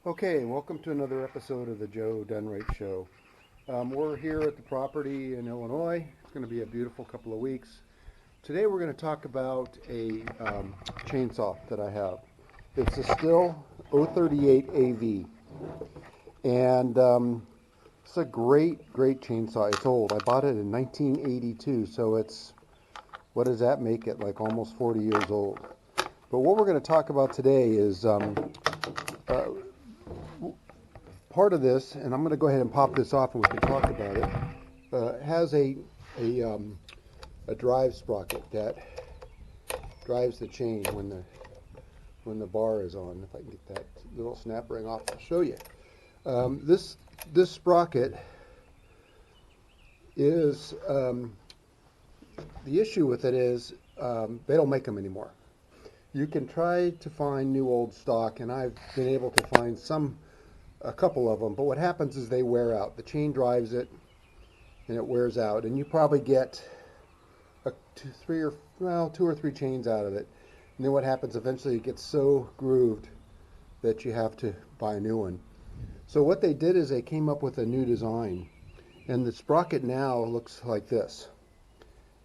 Okay, welcome to another episode of the Joe Dunnrite Show. We're here at the property in Illinois. It's going to be a beautiful couple of weeks. Today we're going to talk about a chainsaw that I have. It's a Stihl 038 AV, and it's a great chainsaw. It's old. I bought it in 1982, so it's, what does that make it, like almost 40 years old. But what we're going to talk about today is part of this, and I'm going to go ahead and pop this off and we can talk about it, has a drive sprocket that drives the chain when the bar is on. If I can get that little snap ring off, I'll show you. This sprocket is, the issue with it is they don't make them anymore. You can try to find new old stock, and I've been able to find a couple of them, but what happens is they wear out. The chain drives it and it wears out, and you probably get two or three chains out of it. And then what happens, eventually it gets so grooved that you have to buy a new one. So what they did is they came up with a new design, and the sprocket now looks like this,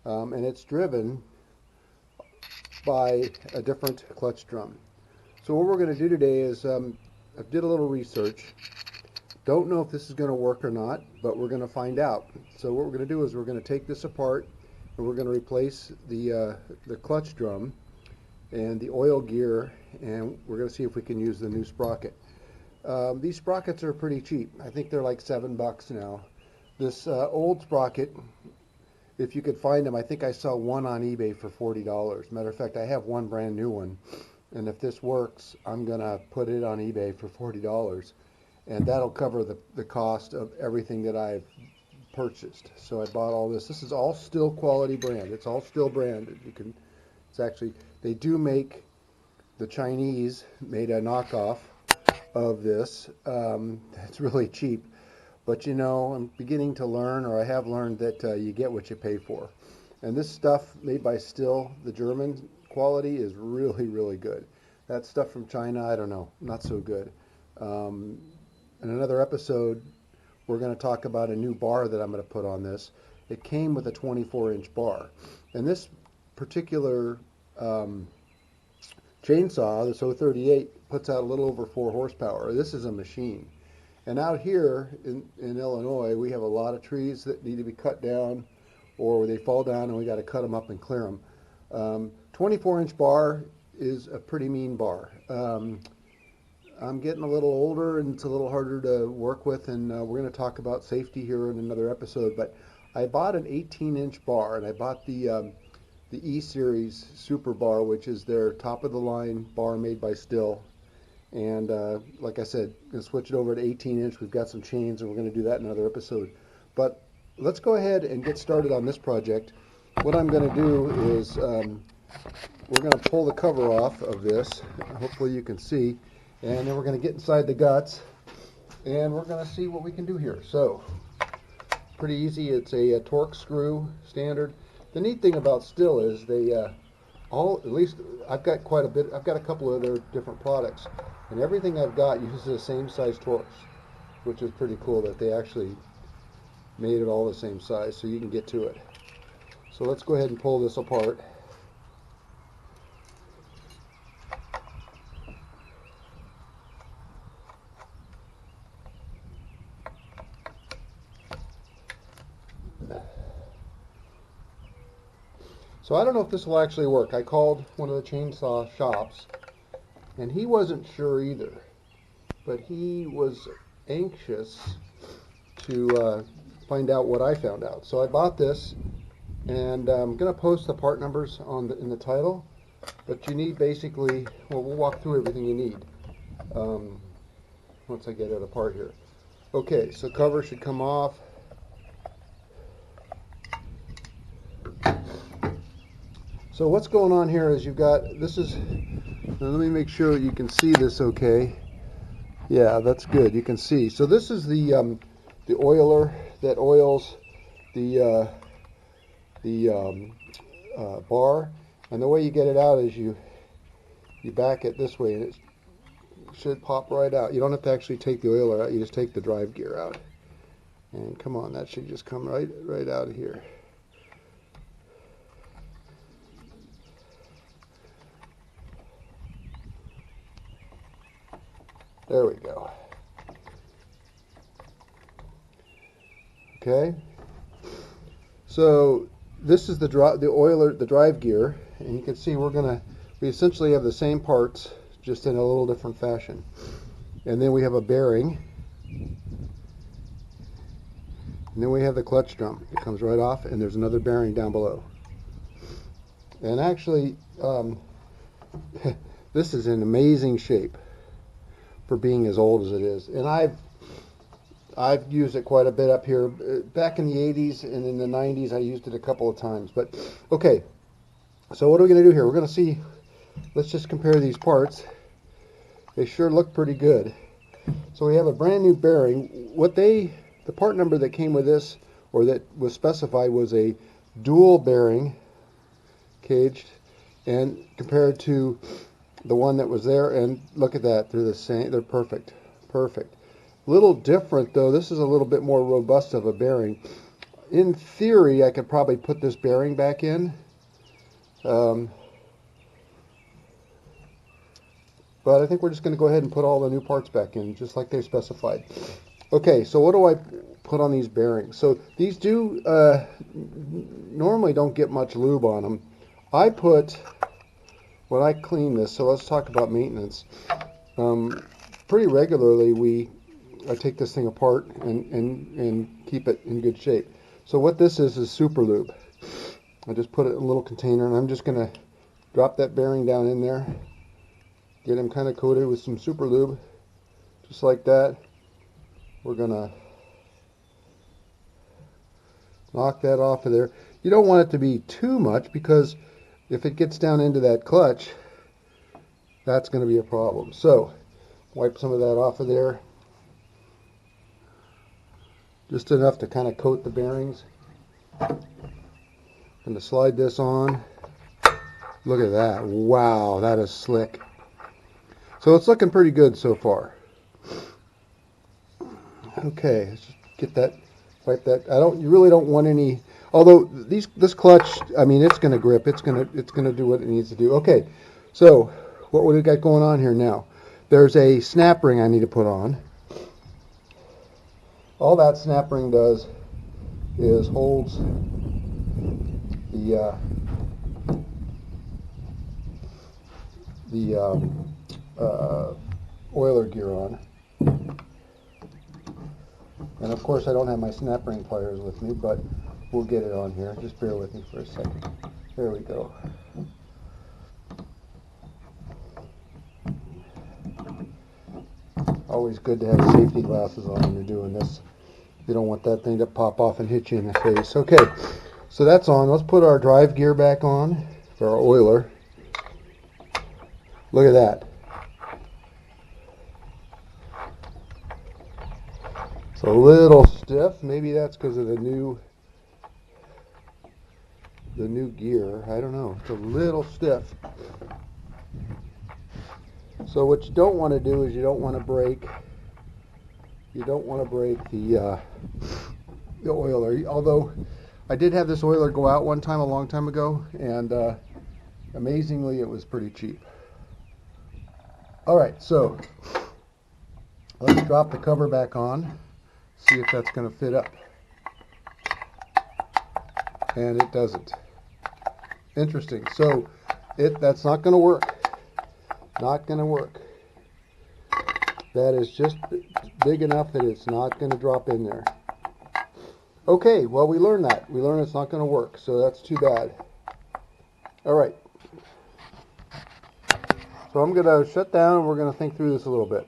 and it's driven by a different clutch drum. So what we're going to do today is I did a little research. Don't know if this is going to work or not, but we're going to find out. So what we're going to do is we're going to take this apart and we're going to replace the clutch drum and the oil gear, and we're going to see if we can use the new sprocket. These sprockets are pretty cheap. I think they're like $7 now. This old sprocket, if you could find them, I think I saw one on eBay for $40. Matter of fact, I have one brand new one. And if this works, I'm going to put it on eBay for $40. And that'll cover the cost of everything that I've purchased. So I bought all this. This is all Stihl quality brand. It's all Stihl branded. It's actually, they do make, the Chinese made a knockoff of this. It's really cheap. But you know, I'm beginning to learn, or I have learned, that you get what you pay for. And this stuff made by Stihl, the German quality, is really good. That stuff from China, I don't know, not so good. In another episode, we're going to talk about a new bar that I'm going to put on this. It came with a 24-inch bar. And this particular chainsaw, this 038, puts out a little over 4 horsepower. This is a machine. And out here in Illinois, we have a lot of trees that need to be cut down, or they fall down and we got to cut them up and clear them. 24-inch bar is a pretty mean bar. I'm getting a little older and it's a little harder to work with, and we're going to talk about safety here in another episode. But I bought an 18-inch bar, and I bought the E-Series Super Bar, which is their top-of-the-line bar made by Stihl. And like I said, I'm going to switch it over to 18-inch. We've got some chains, and we're going to do that in another episode. But let's go ahead and get started on this project. What I'm going to do is we're going to pull the cover off of this. Hopefully you can see. And then we're going to get inside the guts, and we're going to see what we can do here. So, pretty easy. It's a torque screw standard. The neat thing about Stihl is they at least I've got quite a bit. I've got a couple of other different products, and everything I've got uses the same size torques, which is pretty cool that they actually made it all the same size so you can get to it. So let's go ahead and pull this apart. So I don't know if this will actually work. I called one of the chainsaw shops, and he wasn't sure either, but he was anxious to find out what I found out. So I bought this, and I'm going to post the part numbers in the title, but you need basically, well, we'll walk through everything you need once I get it apart here. Okay, so cover should come off. So what's going on here is you've got, this is, now let me make sure you can see this okay. Yeah, that's good, you can see. So this is the oiler that oils the bar, and the way you get it out is you back it this way, and it should pop right out. You don't have to actually take the oiler out, you just take the drive gear out. And come on, that should just come right out of here. There we go. Okay. So this is the drive gear, and you can see we essentially have the same parts, just in a little different fashion. And then we have a bearing, and then we have the clutch drum. It comes right off, and there's another bearing down below. And actually, this is in amazing shape for being as old as it is. And I've used it quite a bit up here. Back in the 80s and in the 90s, I used it a couple of times. But, okay, so what are we going to do here? We're going to see, let's just compare these parts. They sure look pretty good. So we have a brand new bearing. The part number that came with this, or that was specified, was a dual bearing, caged, and compared to the one that was there, and look at that, they're the same, they're perfect. Little different though, this is a little bit more robust of a bearing. In theory, I could probably put this bearing back in, but I think we're just going to go ahead and put all the new parts back in, just like they specified. Okay, so what do I put on these bearings? So these normally don't get much lube on them. When I clean this, so let's talk about maintenance. Pretty regularly I take this thing apart and keep it in good shape. So what this is super lube. I just put it in a little container, and I'm just going to drop that bearing down in there, get him kind of coated with some super lube, just like that. We're going to knock that off of there. You don't want it to be too much, because if it gets down into that clutch, that's going to be a problem. So wipe some of that off of there, just enough to kind of coat the bearings. I'm going to slide this on. Look at that. Wow, that is slick. So it's looking pretty good so far. Okay, let's just get that, wipe that. You really don't want any, although this clutch, I mean, it's going to grip. It's going to do what it needs to do. Okay, so what we got going on here now? There's a snap ring I need to put on. All that snap ring does is holds the oiler gear on. And of course I don't have my snap ring pliers with me, but we'll get it on here. Just bear with me for a second. There we go. Always good to have safety glasses on when you're doing this. You don't want that thing to pop off and hit you in the face. Okay, so that's on. Let's put our drive gear back on for our oiler. Look at that. It's a little stiff. Maybe that's because of the new gear. I don't know. It's a little stiff. So what you don't want to do is you don't want to break the oiler. Although I did have this oiler go out one time a long time ago, and amazingly it was pretty cheap. Alright, so let's drop the cover back on, see if that's going to fit up. And it doesn't. Interesting. So that's not going to work. Not going to work. That is just big enough that it's not going to drop in there. Okay, well, we learned that. We learned it's not going to work, so that's too bad. All right. So I'm going to shut down and we're going to think through this a little bit.